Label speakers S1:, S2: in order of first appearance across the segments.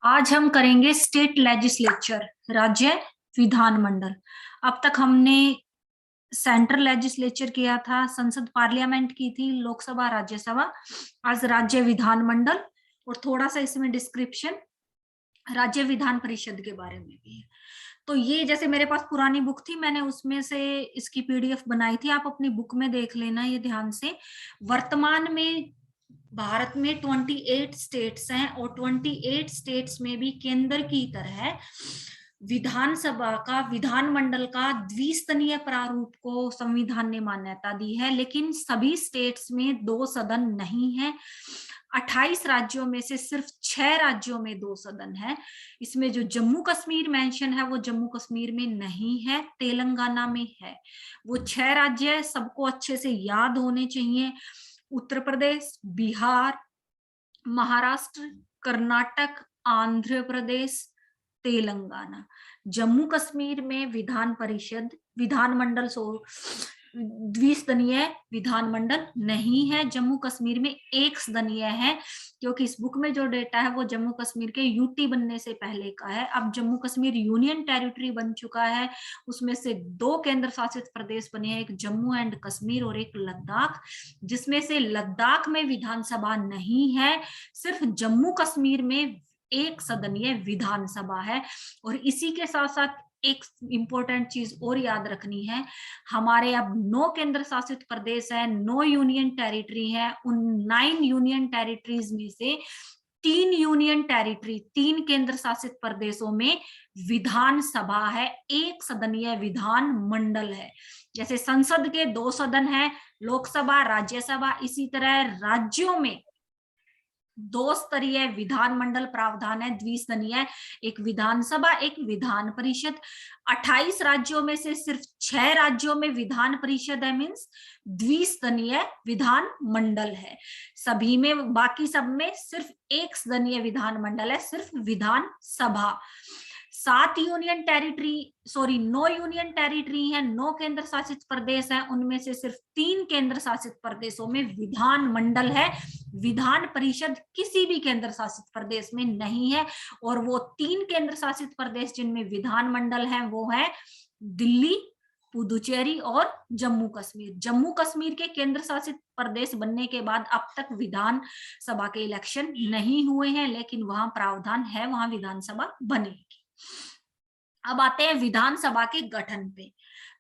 S1: आज हम करेंगे स्टेट लेजिस्लेचर, राज्य विधानमंडल। अब तक हमने सेंट्रल लेजिस्लेचर किया था, संसद पार्लियामेंट की थी, लोकसभा राज्यसभा। आज राज्य विधानमंडल और थोड़ा सा इसमें डिस्क्रिप्शन राज्य विधान परिषद के बारे में भी है। तो ये जैसे मेरे पास पुरानी बुक थी, मैंने उसमें से इसकी पीडीएफ बनाई थी, आप अपनी बुक में देख लेना ये ध्यान से। वर्तमान में भारत में 28 स्टेट्स हैं और 28 स्टेट्स में भी केंद्र की तरह विधानसभा का, विधानमंडल का द्विस्तरीय प्रारूप को संविधान ने मान्यता दी है। लेकिन सभी स्टेट्स में 2 सदन नहीं है। 28 राज्यों में से सिर्फ 6 राज्यों में 2 सदन है। इसमें जो जम्मू कश्मीर मेंशन है वो जम्मू कश्मीर में नहीं है, तेलंगाना में है। वो 6 राज्य सबको अच्छे से याद होने चाहिए: उत्तर प्रदेश, बिहार, महाराष्ट्र, कर्नाटक, आंध्र प्रदेश, तेलंगाना। जम्मू कश्मीर में विधान परिषद, विधानमंडल द्विसदनीय विधानमंडल नहीं है। जम्मू कश्मीर में एक सदनीय है, क्योंकि इस बुक में जो डेटा है वो जम्मू कश्मीर के यूटी बनने से पहले का है। अब जम्मू कश्मीर यूनियन टेरिटरी बन चुका है। उसमें से 2 केंद्र शासित प्रदेश बने हैं, एक जम्मू एंड कश्मीर और एक लद्दाख, जिसमें से लद्दाख में विधानसभा नहीं है। सिर्फ जम्मू कश्मीर में एक सदनीय विधानसभा है। और इसी के साथ साथ एक इंपॉर्टेंट चीज और याद रखनी है, हमारे अब 9 केंद्र शासित प्रदेश है, 9 यूनियन टेरिटरी है। उन 9 यूनियन टेरिटरीज में से 3 यूनियन टेरिटरी, 3 केंद्र शासित प्रदेशों में विधानसभा है, एक सदनीय विधान मंडल है। जैसे संसद के 2 सदन है, लोकसभा, राज्यसभा, इसी तरह राज्यों में 2 स्तरीय विधानमंडल प्रावधान है, द्विसदनीय, एक विधानसभा, एक विधान परिषद। 28 राज्यों में से सिर्फ 6 राज्यों में विधान परिषद है, मीन्स द्विसदनीय विधान मंडल है। सभी में, बाकी सब में सिर्फ एक सदनीय विधानमंडल है, सिर्फ Vidhan Sabha. 7 union territory, 9 union territory है, 9 केंद्र शासित प्रदेश है, उनमें से सिर्फ 3 केंद्र शासित प्रदेशों में विधान मंडल है। विधान परिषद किसी भी केंद्र शासित प्रदेश में नहीं है। और वो 3 केंद्र शासित प्रदेश जिनमें विधान मंडल है वो है दिल्ली, पुदुचेरी और जम्मू कश्मीर। जम्मू कश्मीर के केंद्र शासित प्रदेश बनने के बाद अब तक विधानसभा के इलेक्शन नहीं हुए हैं, लेकिन वहां प्रावधान है, वहां विधानसभा बनेगी। अब आते हैं विधानसभा के गठन पे।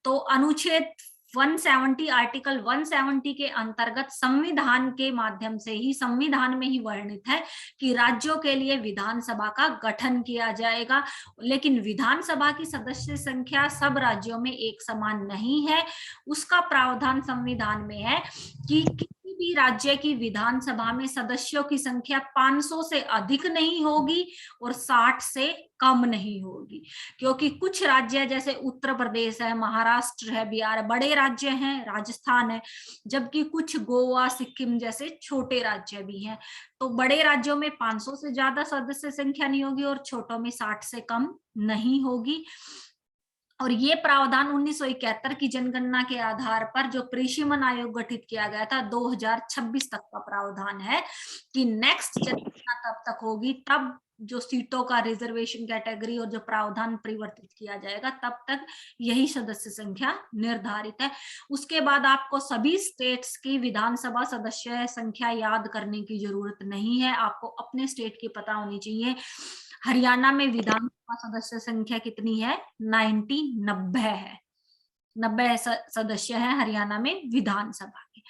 S1: तो अनुच्छेद 170, आर्टिकल 170 के अंतर्गत संविधान के माध्यम से ही, संविधान में ही वर्णित है कि राज्यों के लिए विधानसभा का गठन किया जाएगा। लेकिन विधानसभा की सदस्य संख्या सब राज्यों में एक समान नहीं है। उसका प्रावधान संविधान में है कि किसी भी राज्य की विधानसभा में सदस्यों की संख्या 500 से अधिक नहीं होगी और 60 से कम नहीं होगी। क्योंकि कुछ राज्य जैसे उत्तर प्रदेश है, महाराष्ट्र है, बिहार बड़े राज्य हैं, राजस्थान है, जबकि कुछ गोवा, सिक्किम जैसे छोटे राज्य भी हैं। तो बड़े राज्यों में 500 से ज्यादा सदस्य संख्या नहीं होगी और छोटों में 60 से कम नहीं होगी। और ये प्रावधान 1971 की जनगणना के आधार पर जो कृषिमन आयोग गठित किया गया था, 2026 तक का प्रावधान है कि नेक्स्ट जनगणना तब तक होगी, तब जो सीटों का रिजर्वेशन कैटेगरी और जो प्रावधान परिवर्तित किया जाएगा, तब तक यही सदस्य संख्या निर्धारित है। उसके बाद आपको सभी स्टेट्स की विधानसभा सदस्य संख्या याद करने की जरूरत नहीं है, आपको अपने स्टेट की पता होनी चाहिए। हरियाणा में विधानसभा सदस्य संख्या कितनी है? 90 है, 90 सदस्य हैं हरियाणा में विधानसभा के।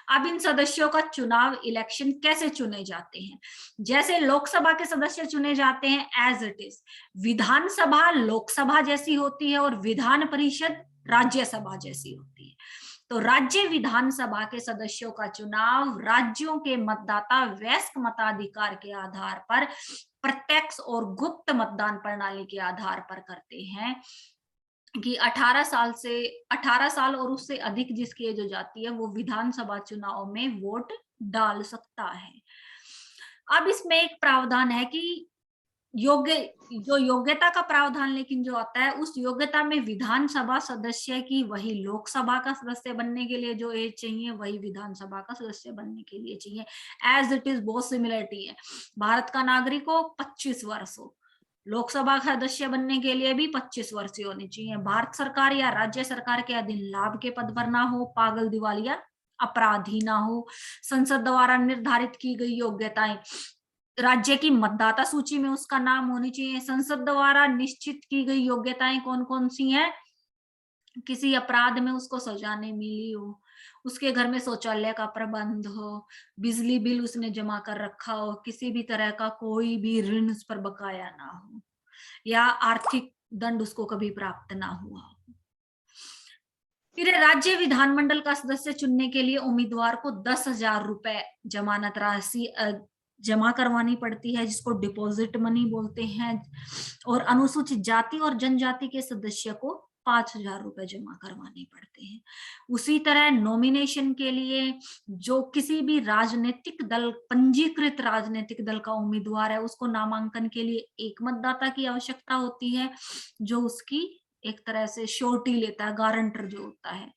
S1: अब इन सदस्यों का चुनाव, इलेक्शन कैसे चुने जाते हैं? जैसे लोकसभा के सदस्य चुने जाते हैं एज इट इज, विधानसभा लोकसभा जैसी होती है और विधान परिषद राज्यसभा जैसी होती है। तो राज्य विधानसभा के सदस्यों का चुनाव राज्यों के मतदाता वयस्क मताधिकार के आधार पर, प्रत्यक्ष और गुप्त मतदान प्रणाली के आधार पर करते हैं कि 18 साल और उससे अधिक जिसकी एज हो जाती है वो विधानसभा चुनाव में वोट डाल सकता है। अब इसमें एक प्रावधान है कि जो योग्यता का प्रावधान लेकिन जो आता है, उस योग्यता में विधानसभा सदस्य की वही लोकसभा का सदस्य बनने के लिए जो एज चाहिए वही विधानसभा का सदस्य बनने के लिए चाहिए। एज इट इज बहुत सिमिलरिटी है। भारत का नागरिक हो 25 वर्ष हो, लोकसभा का सदस्य बनने के लिए भी 25 वर्ष ही होनी चाहिए। भारत सरकार या राज्य सरकार के अधीन लाभ के पद पर ना हो, पागल दिवालिया अपराधी ना हो, संसद द्वारा निर्धारित की गई योग्यताएं, राज्य की मतदाता सूची में उसका नाम होनी चाहिए। संसद द्वारा निश्चित की गई योग्यताएं कौन कौन सी हैं? किसी अपराध में उसको सजा नहीं मिली हो, उसके घर में शौचालय का प्रबंध हो, बिजली बिल उसने जमा कर रखा हो, किसी भी तरह का कोई भी ऋण उस पर बकाया ना हो, या आर्थिक दंड उसको कभी प्राप्त ना हुआ हो। फिर राज्य विधानमंडल का सदस्य चुनने के लिए उम्मीदवार को 10,000 रुपए जमानत राशि जमा करवानी पड़ती है, जिसको डिपॉजिट मनी बोलते हैं। और अनुसूचित जाति और जनजाति के सदस्य को 5,000 रुपए जमा करवाने पड़ते हैं। उसी तरह नॉमिनेशन के लिए जो किसी भी राजनीतिक दल, पंजीकृत राजनीतिक दल का उम्मीदवार है, उसको नामांकन के लिए एक मतदाता की आवश्यकता होती है, जो उसकी एक तरह से श्योरिटी लेता है, गारंटर जो होता है।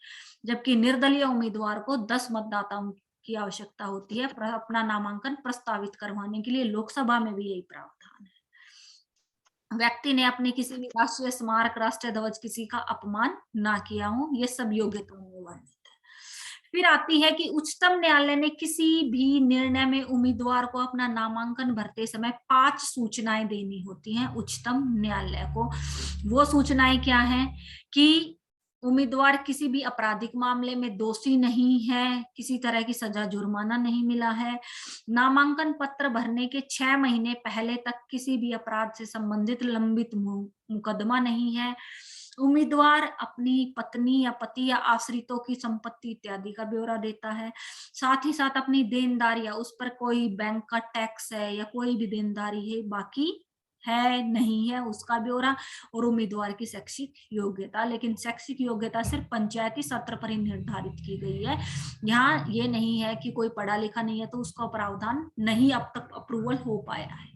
S1: जबकि निर्दलीय उम्मीदवार को 10 मतदाताओं की आवश्यकता होती है अपना नामांकन प्रस्तावित करवाने के लिए। लोकसभा में भी यही प्रावधान है। व्यक्ति ने अपने किसी भी राष्ट्रीय स्मारक, राष्ट्रीय ध्वज, किसी का अपमान ना किया हो, ये सब योग्यता में वर्णित है। फिर आती है कि उच्चतम न्यायालय ने किसी भी निर्णय में उम्मीदवार को अपना नामांकन भरते समय 5 सूचनाएं देनी होती हैं उच्चतम न्यायालय को। वो सूचनाएं क्या हैं? कि उम्मीदवार किसी भी आपराधिक मामले में दोषी नहीं है, किसी तरह की सजा जुर्माना नहीं मिला है, नामांकन पत्र भरने के 6 महीने पहले तक किसी भी अपराध से संबंधित लंबित मुकदमा नहीं है, उम्मीदवार अपनी पत्नी या पति या आश्रितों की संपत्ति इत्यादि का ब्यौरा देता है, साथ ही साथ अपनी देनदारी या उस पर कोई बैंक का टैक्स है या कोई भी देनदारी है बाकी है नहीं है उसका ब्यौरा, और उम्मीदवार की शैक्षिक योग्यता। लेकिन शैक्षिक योग्यता सिर्फ पंचायती सत्र पर ही निर्धारित की गई है। यहाँ ये नहीं है कि कोई पढ़ा लिखा नहीं है तो उसका प्रावधान नहीं अब तक अप्रूवल हो पाया है।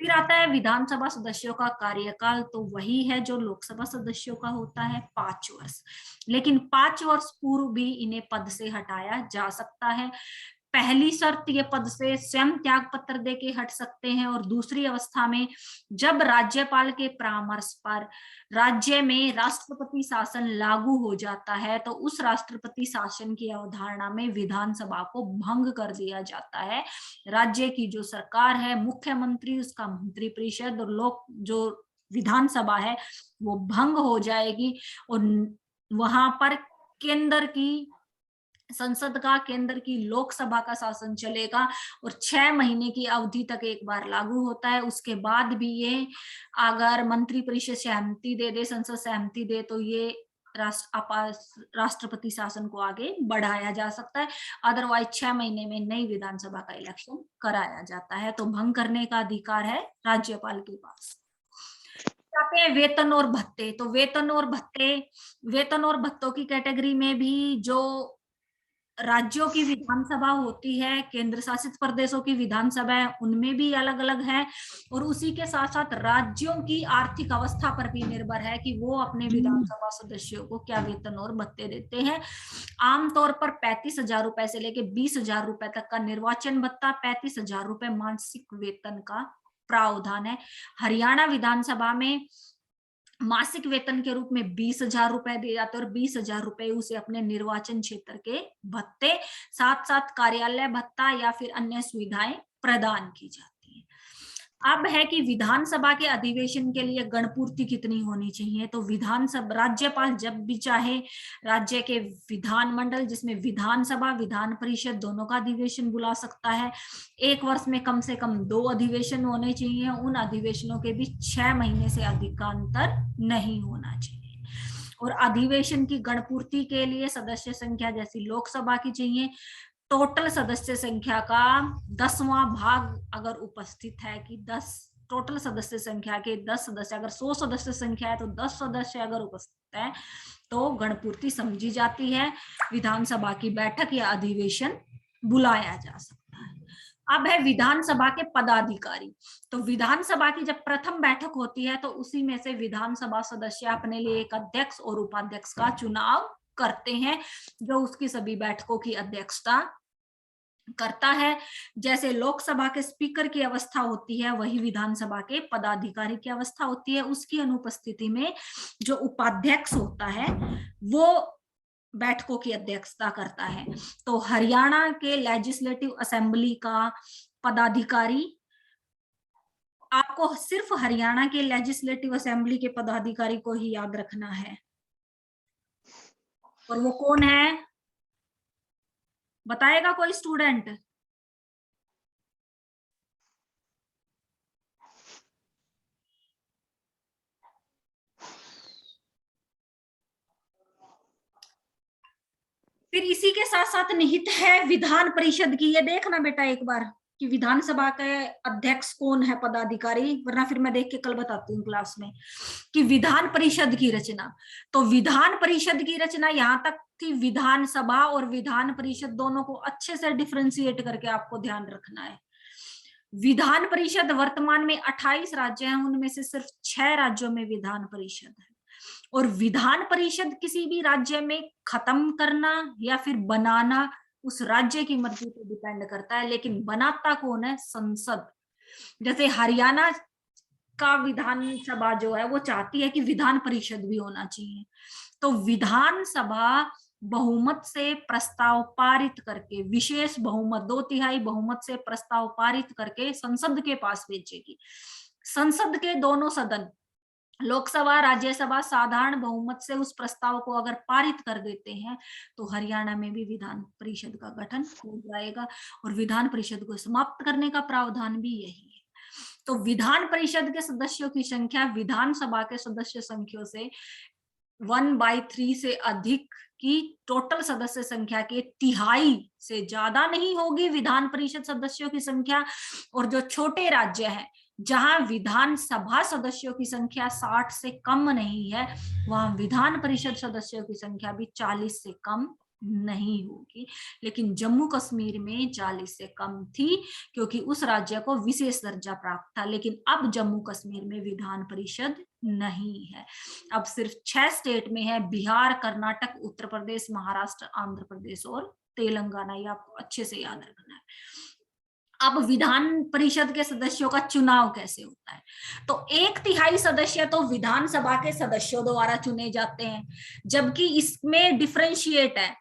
S1: फिर आता है विधानसभा सदस्यों का कार्यकाल, तो वही है जो लोकसभा सदस्यों का होता है, 5 वर्ष। लेकिन 5 वर्ष पूर्व भी इन्हें पद से हटाया जा सकता है। पहली शर्त ये पद से स्वयं त्याग पत्र देके हट सकते हैं, और दूसरी अवस्था में जब राज्यपाल के परामर्श पर राज्य में राष्ट्रपति शासन लागू हो जाता है, तो उस राष्ट्रपति शासन की अवधारणा में विधानसभा को भंग कर दिया जाता है। राज्य की जो सरकार है, मुख्यमंत्री, उसका मंत्रिपरिषद और लोक जो विधानसभा है वो भंग हो जाएगी, और वहां पर केंद्र की संसद का, केंद्र की लोकसभा का शासन चलेगा, और 6 महीने की अवधि तक एक बार लागू होता है। उसके बाद भी ये अगर मंत्रिपरिषद सहमति दे दे, संसद सहमति दे, तो ये राष्ट्रपति शासन को आगे बढ़ाया जा सकता है। अदरवाइज 6 महीने में नई विधानसभा का इलेक्शन कराया जाता है। तो भंग करने का अधिकार है राज्यपाल के पास। आते हैं वेतन और भत्ते। तो वेतन और भत्तों की कैटेगरी में भी जो राज्यों की विधानसभा होती है, केंद्र शासित प्रदेशों की विधानसभा है, उनमें भी अलग अलग है, और उसी के साथ साथ राज्यों की आर्थिक अवस्था पर भी निर्भर है कि वो अपने विधानसभा सदस्यों को क्या वेतन और भत्ते देते हैं। आमतौर पर 35,000 रुपए से लेके 20,000 रुपए तक का निर्वाचन भत्ता, 35,000 रुपए मासिक वेतन का प्रावधान है। हरियाणा विधानसभा में मासिक वेतन के रूप में 20,000 रुपए दिए जाते हैं, और 20,000 रुपए उसे अपने निर्वाचन क्षेत्र के भत्ते, साथ साथ कार्यालय भत्ता या फिर अन्य सुविधाएं प्रदान की जाती है। अब है कि विधानसभा के अधिवेशन के लिए गणपूर्ति कितनी होनी चाहिए। तो विधानसभा, राज्यपाल जब भी चाहे राज्य के विधानमंडल, जिसमें विधानसभा, विधान परिषद दोनों का अधिवेशन बुला सकता है। एक वर्ष में कम से कम 2 अधिवेशन होने चाहिए, उन अधिवेशनों के बीच 6 महीने से अधिक का अंतर नहीं होना चाहिए। और अधिवेशन की गणपूर्ति के लिए सदस्य संख्या जैसी लोकसभा की चाहिए। टोटल सदस्य संख्या का 10वां भाग अगर उपस्थित है, कि 10 टोटल सदस्य संख्या के 10 सदस्य, अगर 100 सदस्य संख्या है तो 10 सदस्य अगर उपस्थित है तो गणपूर्ति समझी जाती है, विधानसभा की बैठक या अधिवेशन बुलाया जा सकता है। अब है विधानसभा के पदाधिकारी। तो विधानसभा की जब प्रथम बैठक होती है तो उसी में से विधानसभा सदस्य अपने लिए एक अध्यक्ष और उपाध्यक्ष का चुनाव करते हैं, जो उसकी सभी बैठकों की अध्यक्षता करता है। जैसे लोकसभा के स्पीकर की अवस्था होती है, वही विधानसभा के पदाधिकारी की अवस्था होती है। उसकी अनुपस्थिति में जो उपाध्यक्ष होता है वो बैठकों की अध्यक्षता करता है। तो हरियाणा के लेजिस्लेटिव असेंबली का पदाधिकारी, आपको सिर्फ हरियाणा के लेजिस्लेटिव असेंबली के पदाधिकारी को ही याद रखना है। और वो कौन है, बताएगा कोई स्टूडेंट? फिर इसी के साथ साथ निहित है विधान परिषद की। ये देखना बेटा एक बार कि विधानसभा के अध्यक्ष कौन है पदाधिकारी, वरना फिर मैं देख के कल बताती हूँ क्लास में कि विधान परिषद की रचना। तो विधान परिषद की रचना यहाँ तक थी। विधानसभा और विधान परिषद दोनों को अच्छे से डिफरेंशिएट करके आपको ध्यान रखना है। विधान परिषद वर्तमान में 28 राज्य हैं, उनमें से सिर्फ 6 राज्यों में विधान परिषद है। और विधान परिषद किसी भी राज्य में खत्म करना या फिर बनाना उस राज्य की मर्जी पर डिपेंड करता है, लेकिन बनाता कौन है? संसद। जैसे हरियाणा का विधानसभा जो है वो चाहती है कि विधान परिषद भी होना चाहिए। तो विधानसभा बहुमत से प्रस्ताव पारित करके, विशेष बहुमत 2/3 बहुमत से प्रस्ताव पारित करके संसद के पास भेजेगी। संसद के दोनों सदन, लोकसभा राज्यसभा, साधारण बहुमत से उस प्रस्ताव को अगर पारित कर देते हैं तो हरियाणा में भी विधान परिषद का गठन हो जाएगा। और विधान परिषद को समाप्त करने का प्रावधान भी यही है। तो विधान परिषद के सदस्यों की संख्या विधानसभा के सदस्य संख्या से 1/3 से अधिक की टोटल सदस्य संख्या के तिहाई से ज्यादा नहीं होगी विधान परिषद सदस्यों की संख्या। और जो छोटे राज्य हैं जहां विधानसभा सदस्यों की संख्या 60 से कम नहीं है, वहां विधान परिषद सदस्यों की संख्या भी 40 से कम नहीं होगी। लेकिन जम्मू कश्मीर में 40 से कम थी क्योंकि उस राज्य को विशेष दर्जा प्राप्त था। लेकिन अब जम्मू कश्मीर में विधान परिषद नहीं है। अब सिर्फ 6 स्टेट में है, बिहार, कर्नाटक, उत्तर प्रदेश, महाराष्ट्र, आंध्र प्रदेश और तेलंगाना। ये आपको अच्छे से याद रखना है। अब विधान परिषद के सदस्यों का चुनाव कैसे होता है? तो 1/3 सदस्य तो विधानसभा के सदस्यों द्वारा चुने जाते हैं, जबकि इसमें डिफरेंशिएट है।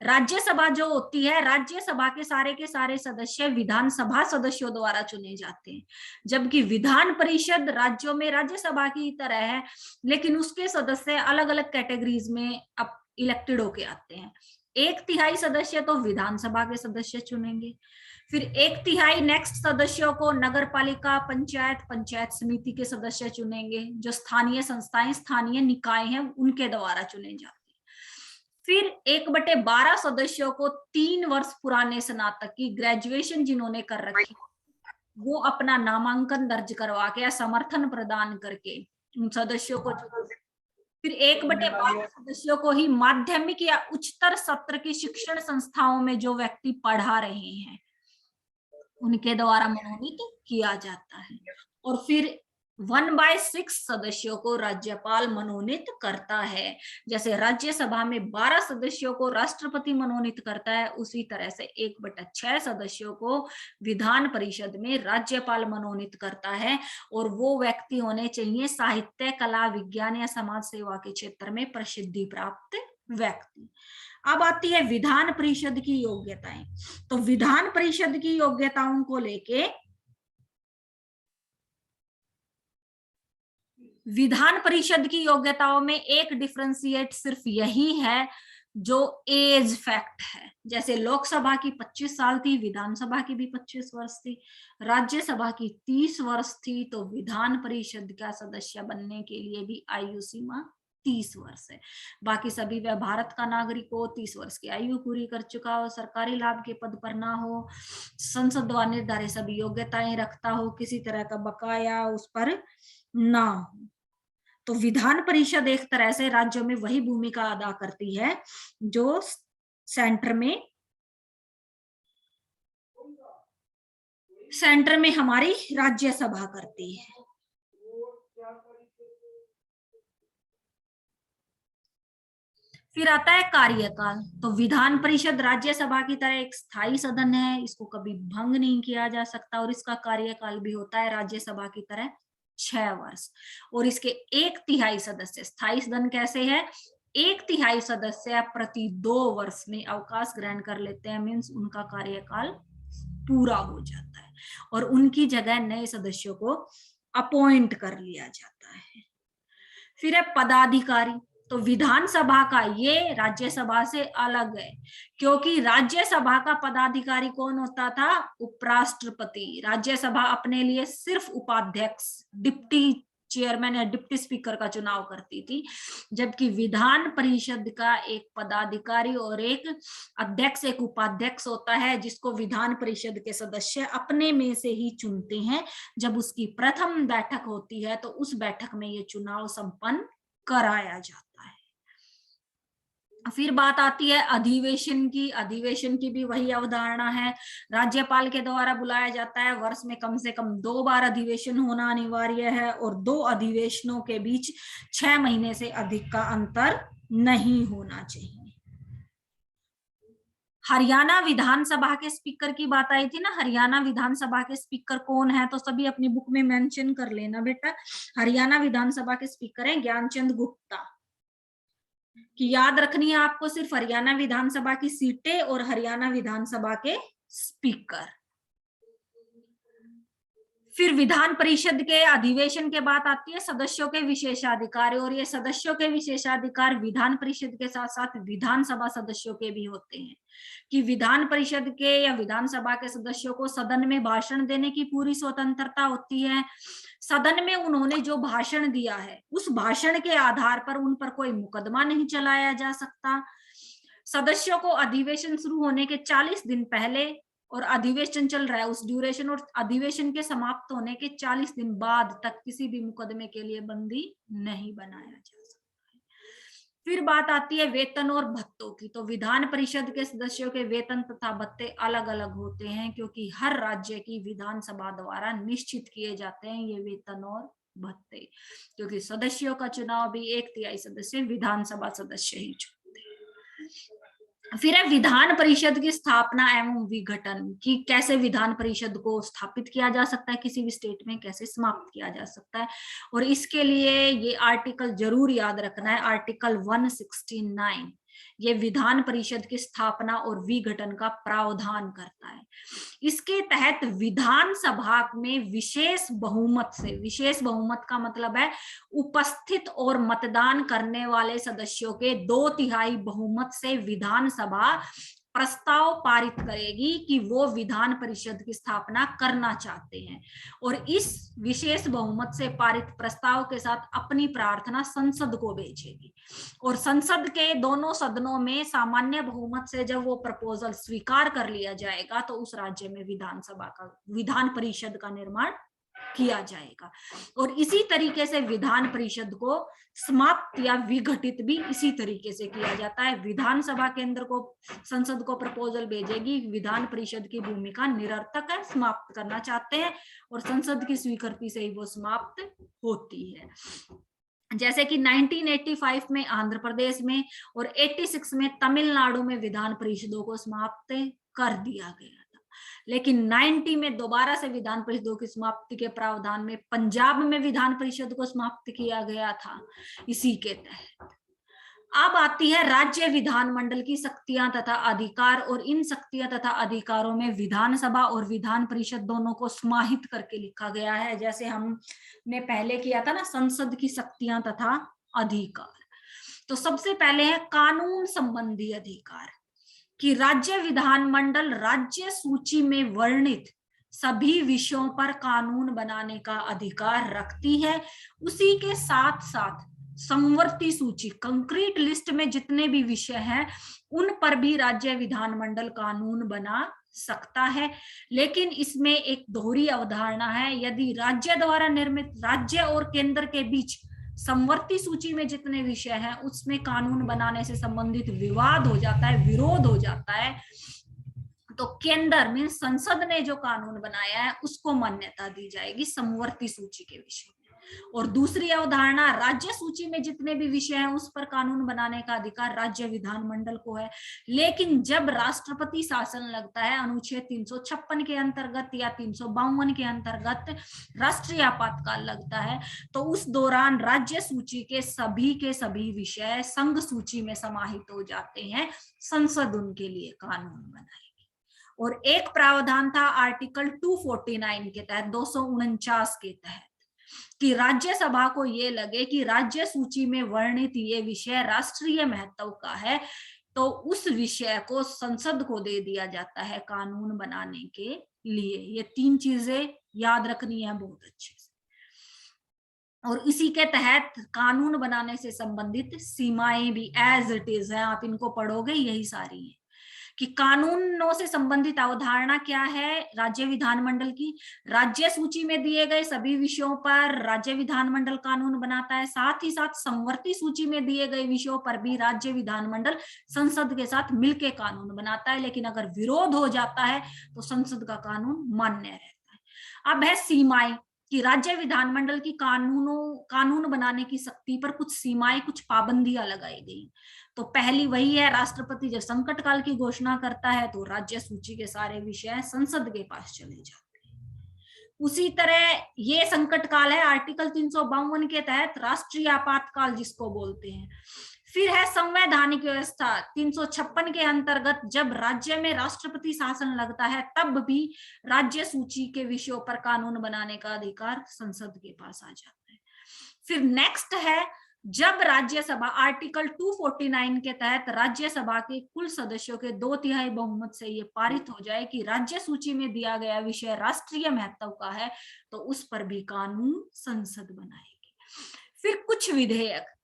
S1: राज्यसभा जो होती है, राज्यसभा के सारे सदस्य विधानसभा सदस्यों द्वारा चुने जाते हैं, जबकि विधान परिषद राज्यों में राज्यसभा की तरह है, लेकिन उसके सदस्य अलग अलग कैटेगरीज में अब इलेक्टेड होके आते हैं। 1/3 सदस्य तो विधानसभा के सदस्य चुनेंगे, फिर 1/3 नेक्स्ट सदस्यों को नगर पालिका, पंचायत, पंचायत समिति के सदस्य चुनेंगे, जो स्थानीय संस्थाएं, स्थानीय निकाय हैं, उनके द्वारा चुने जाते हैं। फिर 1/12 सदस्यों को 3 वर्ष पुराने स्नातक की ग्रेजुएशन जिन्होंने कर रखी, वो अपना नामांकन दर्ज करवा के या समर्थन प्रदान करके उन सदस्यों को चुनेंगे। फिर 1/12 सदस्यों को ही माध्यमिक या उच्चतर सत्र की शिक्षण संस्थाओं में जो व्यक्ति पढ़ा रहे हैं उनके द्वारा मनोनीत किया जाता है। और फिर 1/6 सदस्यों को राज्यपाल मनोनीत करता है। जैसे राज्यसभा में 12 सदस्यों को राष्ट्रपति मनोनीत करता है, उसी तरह से 1/6 सदस्यों को विधान परिषद में राज्यपाल मनोनीत करता है। और वो व्यक्ति होने चाहिए साहित्य, कला, विज्ञान या समाज सेवा के क्षेत्र में प्रसिद्धि प्राप्त व्यक्ति। अब आती है विधान परिषद की योग्यताएं। तो विधान परिषद की योग्यताओं को लेके विधान परिषद की योग्यताओं में एक डिफरेंशिएट सिर्फ यही है जो एज फैक्ट है। जैसे लोकसभा की 25 साल थी, विधानसभा की भी 25 वर्ष थी, राज्यसभा की 30 वर्ष थी, तो विधान परिषद का सदस्य बनने के लिए भी आयु सीमा 30 वर्ष है। बाकी सभी वह भारत का नागरिक हो, 30 वर्ष की आयु पूरी कर चुका हो, सरकारी लाभ के पद पर ना हो, संसद द्वारा निर्धारित सभी योग्यताएं रखता हो, किसी तरह का बकाया उस पर ना हो। तो विधान परिषद एक तरह से राज्यों में वही भूमिका अदा करती है जो सेंटर में सेंटर में हमारी राज्यसभा करती है। फिर आता है कार्यकाल। तो विधान परिषद राज्यसभा की तरह एक स्थायी सदन है, इसको कभी भंग नहीं किया जा सकता, और इसका कार्यकाल भी होता है राज्यसभा की तरह 6 वर्ष। और इसके 1/3 सदस्य, स्थायी सदन कैसे है, 1/3 सदस्य प्रति 2 वर्ष में अवकाश ग्रहण कर लेते हैं, मीन्स उनका कार्यकाल पूरा हो जाता है और उनकी जगह नए सदस्यों को अपॉइंट कर लिया जाता है। फिर है पदाधिकारी। तो विधानसभा का ये राज्यसभा से अलग है, क्योंकि राज्यसभा का पदाधिकारी कौन होता था, उपराष्ट्रपति। राज्यसभा अपने लिए सिर्फ उपाध्यक्ष, डिप्टी चेयरमैन या डिप्टी स्पीकर का चुनाव करती थी, जबकि विधान परिषद का एक पदाधिकारी और एक अध्यक्ष, एक उपाध्यक्ष होता है, जिसको विधान परिषद के सदस्य अपने में से ही चुनते हैं। जब उसकी प्रथम बैठक होती है तो उस बैठक में ये चुनाव संपन्न कराया जाता है। फिर बात आती है अधिवेशन की। अधिवेशन की भी वही अवधारणा है, राज्यपाल के द्वारा बुलाया जाता है, वर्ष में कम से कम 2 बार अधिवेशन होना अनिवार्य है, और 2 अधिवेशनों के बीच 6 महीने से अधिक का अंतर नहीं होना चाहिए। हरियाणा विधानसभा के स्पीकर की बात आई थी ना, हरियाणा विधानसभा के स्पीकर कौन है, तो सभी अपनी बुक में मेंशन कर लेना बेटा। हरियाणा विधानसभा के स्पीकर हैं ज्ञानचंद गुप्ता। कि याद रखनी है आपको सिर्फ हरियाणा विधानसभा की सीटें और हरियाणा विधानसभा के स्पीकर। फिर विधान परिषद के अधिवेशन के बाद आती है सदस्यों के विशेषाधिकार, और ये सदस्यों के विशेषाधिकार विधान परिषद के साथ साथ विधानसभा सदस्यों के भी होते हैं, कि विधान परिषद के या विधानसभा के सदस्यों को सदन में भाषण देने की पूरी स्वतंत्रता होती है। सदन में उन्होंने जो भाषण दिया है उस भाषण के आधार पर उन पर कोई मुकदमा नहीं चलाया जा सकता। सदस्यों को अधिवेशन शुरू होने के 40 दिन पहले और अधिवेशन चल रहा है उस ड्यूरेशन और अधिवेशन के समाप्त होने के 40 दिन बाद तक किसी भी मुकदमे के लिए बंदी नहीं बनाया जा सकता है। फिर बात आती है वेतन और भत्तों की। तो विधान परिषद के सदस्यों के वेतन तथा भत्ते अलग अलग होते हैं, क्योंकि हर राज्य की विधानसभा द्वारा निश्चित किए जाते हैं ये वेतन और भत्ते, क्योंकि सदस्यों का चुनाव भी 1/3 सदस्य विधानसभा सदस्य ही चुनते हैं। फिर है विधान परिषद की स्थापना एवं विघटन, कि कैसे विधान परिषद को स्थापित किया जा सकता है किसी भी स्टेट में, कैसे समाप्त किया जा सकता है। और इसके लिए ये आर्टिकल जरूर याद रखना है, आर्टिकल 169, ये विधान परिषद की स्थापना और विघटन का प्रावधान करता है। इसके तहत विधानसभा में विशेष बहुमत से, विशेष बहुमत का मतलब है उपस्थित और मतदान करने वाले सदस्यों के 2/3 बहुमत से विधानसभा प्रस्ताव पारित करेगी कि वो विधान परिषद की स्थापना करना चाहते हैं, और इस विशेष बहुमत से पारित प्रस्ताव के साथ अपनी प्रार्थना संसद को भेजेगी, और संसद के दोनों सदनों में सामान्य बहुमत से जब वो प्रपोजल स्वीकार कर लिया जाएगा तो उस राज्य में विधान परिषद का निर्माण किया जाएगा। और इसी तरीके से विधान परिषद को समाप्त या विघटित भी इसी तरीके से किया जाता है। विधानसभा केंद्र को, संसद को प्रपोजल भेजेगी, विधान परिषद की भूमिका निरर्थक है, समाप्त करना चाहते हैं, और संसद की स्वीकृति से ही वो समाप्त होती है। जैसे कि 1985 में आंध्र प्रदेश में और 86 में तमिलनाडु में विधान परिषदों को समाप्त कर दिया गया था, लेकिन 90 में दोबारा से विधान परिषदों की समाप्ति के प्रावधान में पंजाब में विधान परिषद को समाप्त किया गया था इसी के तहत। अब आती है राज्य विधानमंडल की शक्तियां तथा अधिकार, और इन शक्तियां तथा अधिकारों में विधानसभा और विधान परिषद दोनों को समाहित करके लिखा गया है, जैसे हमने पहले किया था ना, संसद की शक्तियां तथा अधिकार। तो सबसे पहले है कानून संबंधी अधिकार, कि राज्य विधानमंडल राज्य सूची में वर्णित सभी विषयों पर कानून बनाने का अधिकार रखती है। उसी के साथ साथ संवर्ती सूची, कंक्रीट लिस्ट में जितने भी विषय हैं उन पर भी राज्य विधानमंडल कानून बना सकता है। लेकिन इसमें एक दोहरी अवधारणा है, यदि राज्य द्वारा निर्मित, राज्य और केंद्र के बीच संवर्ती सूची में जितने विषय हैं उसमें कानून बनाने से संबंधित विवाद हो जाता है, विरोध हो जाता है, तो केंद्र में संसद ने जो कानून बनाया है उसको मान्यता दी जाएगी समवर्ती सूची के विषय में। और दूसरी अवधारणा, राज्य सूची में जितने भी विषय हैं उस पर कानून बनाने का अधिकार राज्य विधानमंडल को है। लेकिन जब राष्ट्रपति शासन लगता है अनुच्छेद 356 के अंतर्गत या 352 के अंतर्गत राष्ट्रीय आपातकाल लगता है, तो उस दौरान राज्य सूची के सभी विषय संघ सूची में समाहित हो जाते हैं, संसद उनके लिए कानून बनाएगी। और एक प्रावधान था आर्टिकल 249 के तहत, 249 के तहत, कि राज्यसभा को ये लगे कि राज्य सूची में वर्णित ये विषय राष्ट्रीय महत्व का है, तो उस विषय को संसद को दे दिया जाता है कानून बनाने के लिए। ये 3 चीजें याद रखनी है बहुत अच्छे से। और इसी के तहत कानून बनाने से संबंधित सीमाएं भी एज इट इज है, आप इनको पढ़ोगे, यही सारी है कि कानूनों से संबंधित अवधारणा क्या है राज्य विधानमंडल की। राज्य सूची में दिए गए सभी विषयों पर राज्य विधानमंडल कानून बनाता है, साथ ही साथ समवर्ती सूची में दिए गए विषयों पर भी राज्य विधानमंडल संसद के साथ मिलकर कानून बनाता है। लेकिन अगर विरोध हो जाता है तो संसद का कानून मान्य रहता है। अब है सीमाएं कि राज्य विधानमंडल की कानून बनाने की शक्ति पर कुछ सीमाएं, कुछ पाबंदियां लगाई गई। तो पहली वही है, राष्ट्रपति जब संकट काल की घोषणा करता है तो राज्य सूची के सारे विषय संसद के पास चले जाते हैं। उसी तरह ये संकट काल है आर्टिकल 352 के तहत, राष्ट्रीय आपातकाल जिसको बोलते हैं। फिर है संवैधानिक व्यवस्था 356 के अंतर्गत, जब राज्य में राष्ट्रपति शासन लगता है तब भी राज्य सूची के विषयों पर कानून बनाने का अधिकार संसद के पास आ जाता है। फिर नेक्स्ट है, जब राज्यसभा आर्टिकल 249 के तहत राज्यसभा के कुल सदस्यों के 2/3 बहुमत से ये पारित हो जाए कि राज्य सूची में दिया गया विषय राष्ट्रीय महत्व का है, तो उस पर भी कानून संसद बनाएगी। फिर कुछ विधेयक,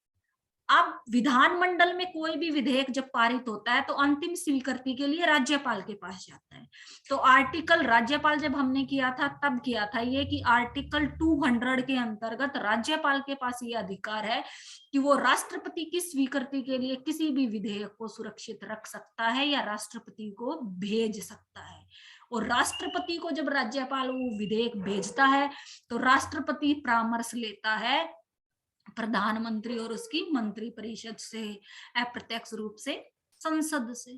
S1: अब विधानमंडल में कोई भी विधेयक जब पारित होता है तो अंतिम स्वीकृति के लिए राज्यपाल के पास जाता है। तो आर्टिकल, राज्यपाल जब हमने किया था तब किया था ये कि आर्टिकल 200 के अंतर्गत राज्यपाल के पास ये अधिकार है कि वो राष्ट्रपति की स्वीकृति के लिए किसी भी विधेयक को सुरक्षित रख सकता है या राष्ट्रपति को भेज सकता है। और राष्ट्रपति को जब राज्यपाल वो विधेयक भेजता है तो राष्ट्रपति परामर्श लेता है प्रधानमंत्री और उसकी मंत्रिपरिषद से, अप्रत्यक्ष रूप से संसद से।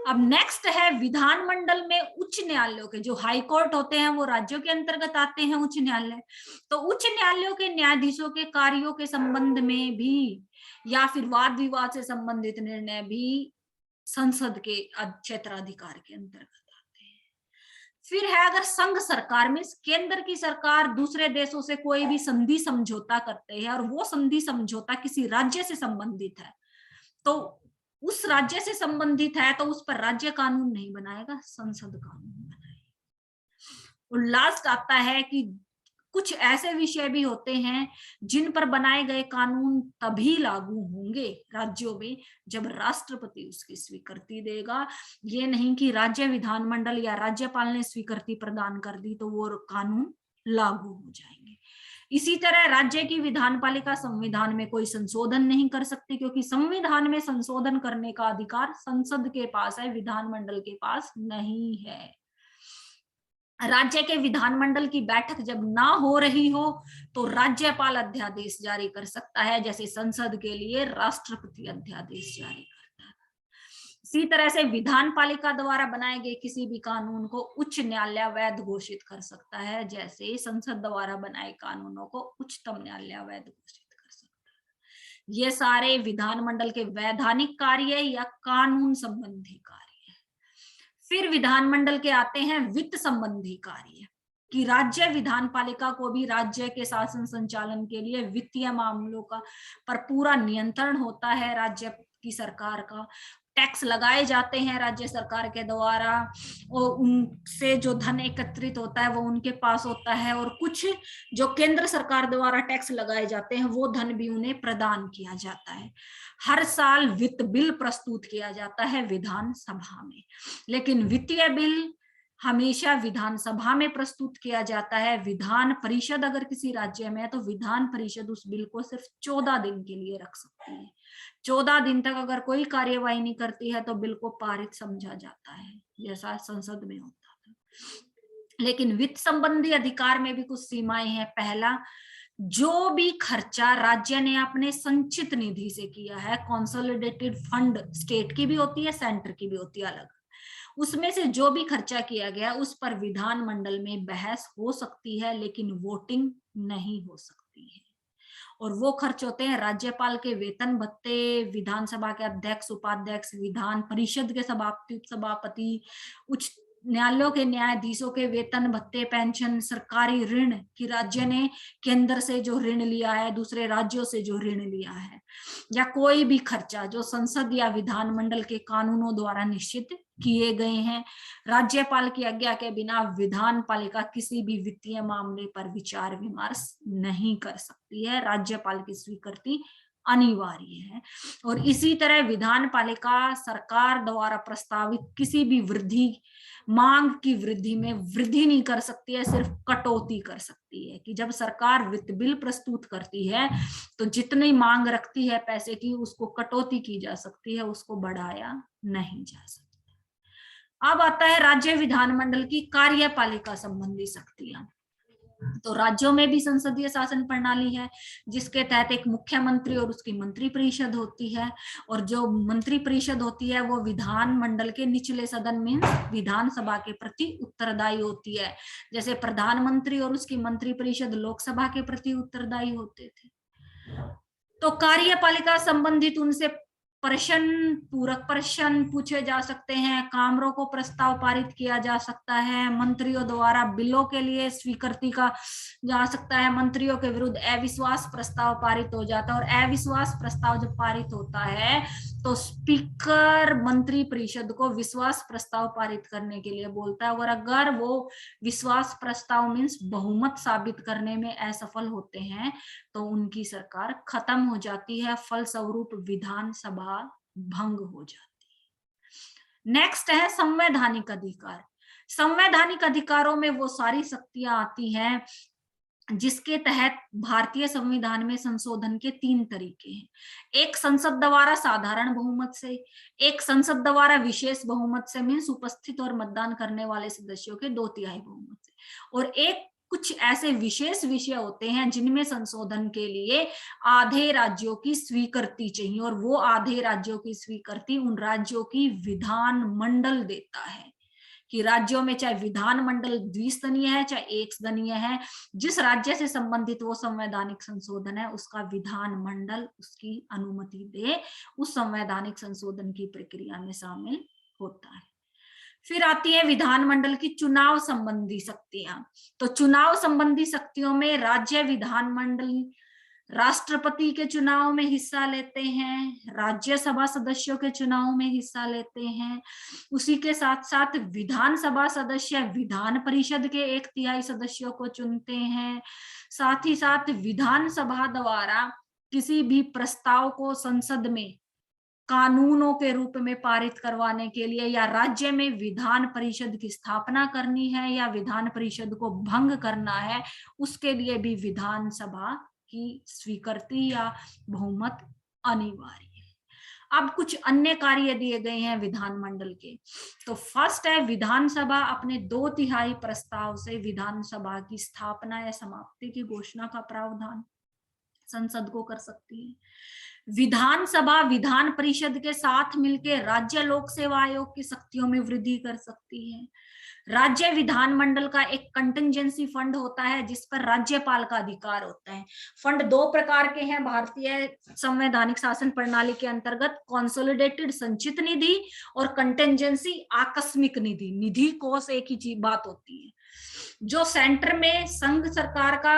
S1: अब नेक्स्ट है, विधानमंडल में उच्च न्यायालयों के जो हाई कोर्ट होते हैं वो राज्यों के अंतर्गत आते हैं, उच्च न्यायालय। तो उच्च न्यायालयों के न्यायाधीशों के कार्यों के संबंध में भी या फिर वाद विवाद से संबंधित निर्णय भी संसद के क्षेत्राधिकार के अंतर्गत। फिर है, अगर संघ सरकार में केंद्र की सरकार दूसरे देशों से कोई भी संधि समझौता करते हैं और वो संधि समझौता किसी राज्य से संबंधित है, तो उस राज्य से संबंधित है तो उस पर राज्य कानून नहीं बनाएगा, संसद कानून बनाएगा। और लास्ट आता है कि कुछ ऐसे विषय भी होते हैं जिन पर बनाए गए कानून तभी लागू होंगे राज्यों में जब राष्ट्रपति उसकी स्वीकृति देगा। ये नहीं कि राज्य विधानमंडल या राज्यपाल ने स्वीकृति प्रदान कर दी तो वो कानून लागू हो जाएंगे। इसी तरह राज्य की विधानपालिका संविधान में कोई संशोधन नहीं कर सकती, क्योंकि संविधान में संशोधन करने का अधिकार संसद के पास है, विधानमंडल के पास नहीं है। राज्य के विधानमंडल की बैठक जब ना हो रही हो तो राज्यपाल अध्यादेश जारी कर सकता है, जैसे संसद के लिए राष्ट्रपति अध्यादेश जारी करता है। इसी तरह से विधानपालिका द्वारा बनाए गए किसी भी कानून को उच्च न्यायालय वैध घोषित कर सकता है, जैसे संसद द्वारा बनाए कानूनों को उच्चतम न्यायालय वैध घोषित कर सकता है। ये सारे विधानमंडल के वैधानिक कार्य या कानून संबंधी कार्य। फिर विधानमंडल के आते हैं वित्त संबंधी कार्य, कि राज्य विधानपालिका को भी राज्य के शासन संचालन के लिए वित्तीय मामलों का पर पूरा नियंत्रण होता है। राज्य की सरकार का टैक्स लगाए जाते हैं राज्य सरकार के द्वारा, और उनसे जो धन एकत्रित होता है वो उनके पास होता है, और कुछ जो केंद्र सरकार द्वारा टैक्स लगाए जाते हैं वो धन भी उन्हें प्रदान किया जाता है। हर साल वित्त बिल प्रस्तुत किया जाता है विधानसभा में, लेकिन वित्तीय बिल हमेशा विधानसभा में प्रस्तुत किया जाता है। विधान परिषद अगर किसी राज्य में है तो विधान परिषद उस बिल को सिर्फ 14 दिन के लिए रख सकती है। 14 दिन तक अगर कोई कार्यवाही नहीं करती है तो बिल को पारित समझा जाता है, जैसा संसद में होता था। लेकिन वित्त संबंधी अधिकार में भी कुछ सीमाएं हैं। पहला, जो भी खर्चा राज्य ने अपने संचित निधि से किया है, कंसोलिडेटेड फंड स्टेट की भी होती है, सेंटर की भी होती है अलग, उसमें से जो भी खर्चा किया गया उस पर विधानमंडल में बहस हो सकती है, लेकिन वोटिंग नहीं हो सकती है। और वो खर्च होते हैं राज्यपाल के वेतन भत्ते, विधानसभा के अध्यक्ष, उपाध्यक्ष, विधान परिषद के सभापति, उपसभापति, उच्च न्यायालयों के न्यायाधीशों के वेतन भत्ते, पेंशन, सरकारी ऋण कि राज्य ने केंद्र से जो ऋण लिया है, दूसरे राज्यों से जो ऋण लिया है, या कोई भी खर्चा जो संसद या विधानमंडल के कानूनों द्वारा निश्चित किए गए हैं। राज्यपाल की आज्ञा के बिना विधानपालिका किसी भी वित्तीय मामले पर विचार विमर्श नहीं कर सकती है। राज्यपाल की स्वीकृति अनिवार्य है। और इसी तरह विधानपालिका सरकार द्वारा प्रस्तावित किसी भी वृद्धि, मांग की वृद्धि में वृद्धि नहीं कर सकती है, सिर्फ कटौती कर सकती है। कि जब सरकार वित्त बिल प्रस्तुत करती है तो जितनी मांग रखती है पैसे की, उसको कटौती की जा सकती है, उसको बढ़ाया नहीं जा सकता। अब आता है राज्य विधानमंडल की कार्यपालिका संबंधी शक्तियां। तो राज्यों में भी संसदीय शासन प्रणाली है, जिसके तहत एक मुख्यमंत्री और उसकी मंत्री परिषद होती है। और जो मंत्री परिषद होती है वो विधानमंडल के निचले सदन में विधानसभा के प्रति उत्तरदायी होती है। जैसे प्रधानमंत्री और उसकी मंत्री परिषद लोकसभा के प्रति उत्तरदायी होते थे। तो कार्यपालिका संबंधित उनसे प्रश्न, पूरक प्रश्न पूछे जा सकते हैं, कामरों को प्रस्ताव पारित किया जा सकता है, मंत्रियों द्वारा बिलों के लिए स्वीकृति का जा सकता है, मंत्रियों के विरुद्ध अविश्वास प्रस्ताव पारित हो जाता है। और अविश्वास प्रस्ताव जब पारित होता है तो स्पीकर मंत्री परिषद को विश्वास प्रस्ताव पारित करने के लिए बोलता है। और अगर वो विश्वास प्रस्ताव मीन्स बहुमत साबित करने में असफल होते हैं तो उनकी सरकार खत्म हो जाती है, फलस्वरूप विधानसभा भंग हो जाती है। नेक्स्ट है संवैधानिक अधिकार। संवैधानिक अधिकारों में वो सारी शक्तियां आती हैं जिसके तहत भारतीय संविधान में संशोधन के 3 तरीके हैं। एक संसद द्वारा साधारण बहुमत से, एक संसद द्वारा विशेष बहुमत से मीन्स उपस्थित और मतदान करने वाले सदस्यों के 2/3 बहुमत से, और एक कुछ ऐसे विशेष विषय होते हैं जिनमें संशोधन के लिए आधे राज्यों की स्वीकृति चाहिए, और वो आधे राज्यों की स्वीकृति उन राज्यों की विधानमंडल देता है। कि राज्यों में चाहे विधानमंडल द्विस्तरीय है चाहे एक स्तरीय है, जिस राज्य से संबंधित वो संवैधानिक संशोधन है उसका विधानमंडल उसकी अनुमति दे, उस संवैधानिक संशोधन की प्रक्रिया में शामिल होता है। फिर आती है विधानमंडल की चुनाव संबंधी शक्तियां। तो चुनाव संबंधी शक्तियों में राज्य विधानमंडल राष्ट्रपति के चुनाव में हिस्सा लेते हैं, राज्यसभा सदस्यों के चुनाव में हिस्सा लेते हैं। उसी के साथ साथ विधानसभा सदस्य विधान परिषद के 1/3 सदस्यों को चुनते हैं। साथ ही साथ विधानसभा द्वारा किसी भी प्रस्ताव को संसद में कानूनों के रूप में पारित करवाने के लिए, या राज्य में विधान परिषद की स्थापना करनी है या विधान परिषद को भंग करना है, उसके लिए भी विधानसभा की स्वीकृति या बहुमत अनिवार्य है। अब कुछ अन्य कार्य दिए गए हैं विधानमंडल के। तो फर्स्ट है विधानसभा अपने 2/3 प्रस्ताव से विधानसभा की स्थापना या समाप्ति की घोषणा का प्रावधान संसद को कर सकती है। विधानसभा विधान परिषद के साथ मिलकर राज्य लोक सेवा आयोग की शक्तियों में वृद्धि कर सकती है। राज्य विधानमंडल का एक कंटिजेंसी फंड होता है जिस पर राज्यपाल का अधिकार होता है। फंड 2 प्रकार के हैं भारतीय संवैधानिक शासन प्रणाली के अंतर्गत, कंसोलिडेटेड संचित निधि और कंटिजेंसी आकस्मिक निधि। निधि कोष एक ही चीज बात होती है। जो सेंटर में संघ सरकार का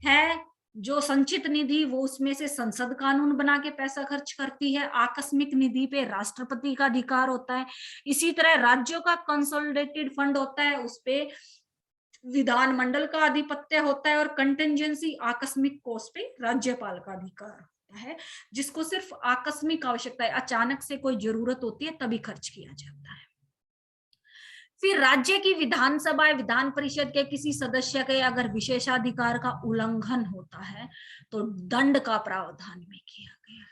S1: है, जो संचित निधि वो उसमें से संसद कानून बना के पैसा खर्च करती है। आकस्मिक निधि पे राष्ट्रपति का अधिकार होता है। इसी तरह राज्यों का कंसोलिडेटेड फंड होता है, उस पे विधानमंडल का आधिपत्य होता है। और कंटिजेंसी आकस्मिक कोष पे राज्यपाल का अधिकार होता है, जिसको सिर्फ आकस्मिक आवश्यकता है, अचानक से कोई जरूरत होती है तभी खर्च किया जाता है। फिर राज्य की विधानसभा, विधान परिषद के किसी सदस्य के अगर विशेषाधिकार का उल्लंघन होता है तो दंड का प्रावधान भी किया गया है।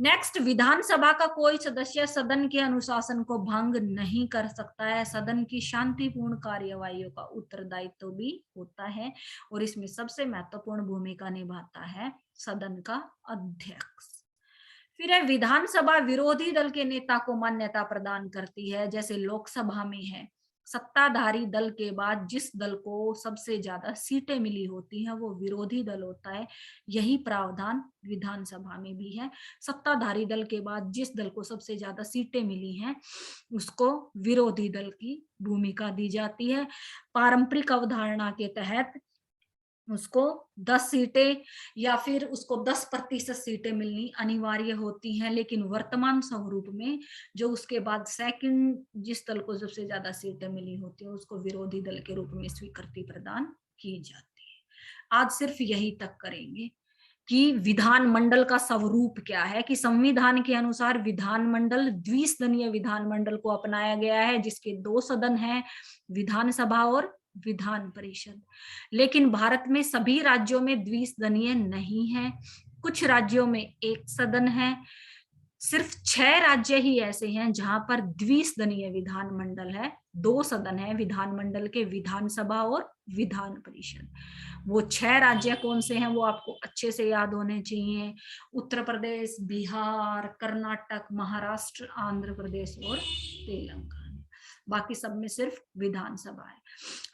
S1: नेक्स्ट, विधानसभा का कोई सदस्य सदन के अनुशासन को भंग नहीं कर सकता है। सदन की शांतिपूर्ण कार्यवाहियों का उत्तरदायित्व भी होता है और इसमें सबसे महत्वपूर्ण भूमिका निभाता है सदन का अध्यक्ष। फिर है विधानसभा विरोधी दल के नेता को मान्यता प्रदान करती है। जैसे लोकसभा में है, सत्ताधारी दल के बाद जिस दल को सबसे ज्यादा सीटें मिली होती हैं वो विरोधी दल होता है। यही प्रावधान विधानसभा में भी है। सत्ताधारी दल के बाद जिस दल को सबसे ज्यादा सीटें मिली हैं उसको विरोधी दल की भूमिका दी जाती है। पारंपरिक अवधारणा के तहत उसको 10 सीटें या फिर उसको 10% सीटें मिलनी अनिवार्य होती हैं, लेकिन वर्तमान स्वरूप में जो उसके बाद सेकंड जिस दल को सबसे ज्यादा सीटें मिली होती है उसको विरोधी दल के रूप में स्वीकृति प्रदान की जाती है। आज सिर्फ यही तक करेंगे कि विधानमंडल का स्वरूप क्या है, कि संविधान के अनुसार विधानमंडल द्विसदनीय विधानमंडल को अपनाया गया है जिसके 2 सदन हैं, विधानसभा और विधान परिषद। लेकिन भारत में सभी राज्यों में द्विसदनीय नहीं है, कुछ राज्यों में एक सदन है। सिर्फ 6 राज्य ही ऐसे हैं जहां पर द्विसदनीय विधानमंडल है, 2 सदन है विधानमंडल के, विधानसभा और विधान परिषद। वो 6 राज्य कौन से हैं वो आपको अच्छे से याद होने चाहिए। उत्तर प्रदेश, बिहार, कर्नाटक, महाराष्ट्र, आंध्र प्रदेश और तेलंगाना। बाकी सब में सिर्फ विधानसभा है।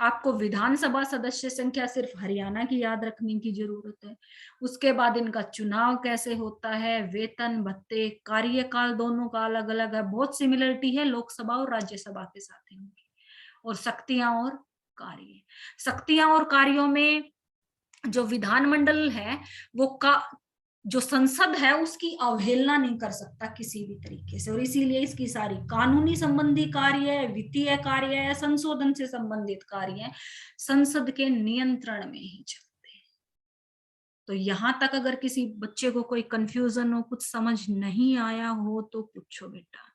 S1: आपको विधानसभा सदस्य संख्या सिर्फ हरियाणा की याद रखने की जरूरत है। उसके बाद इनका चुनाव कैसे होता है, वेतन, भत्ते, कार्यकाल दोनों का अलग अलग है। बहुत सिमिलरिटी है लोकसभा और राज्यसभा के साथ इनकी। और शक्तियां और कार्य, शक्तियां और कार्यों में जो विधानमंडल है वो का जो संसद है उसकी अवहेलना नहीं कर सकता किसी भी तरीके से, और इसीलिए इसकी सारी कानूनी संबंधी कार्य, वित्तीय कार्य, संशोधन से संबंधित कार्य संसद के नियंत्रण में ही चलते हैं। तो यहां तक अगर किसी बच्चे को कोई कंफ्यूजन हो, कुछ समझ नहीं आया हो तो पूछो बेटा।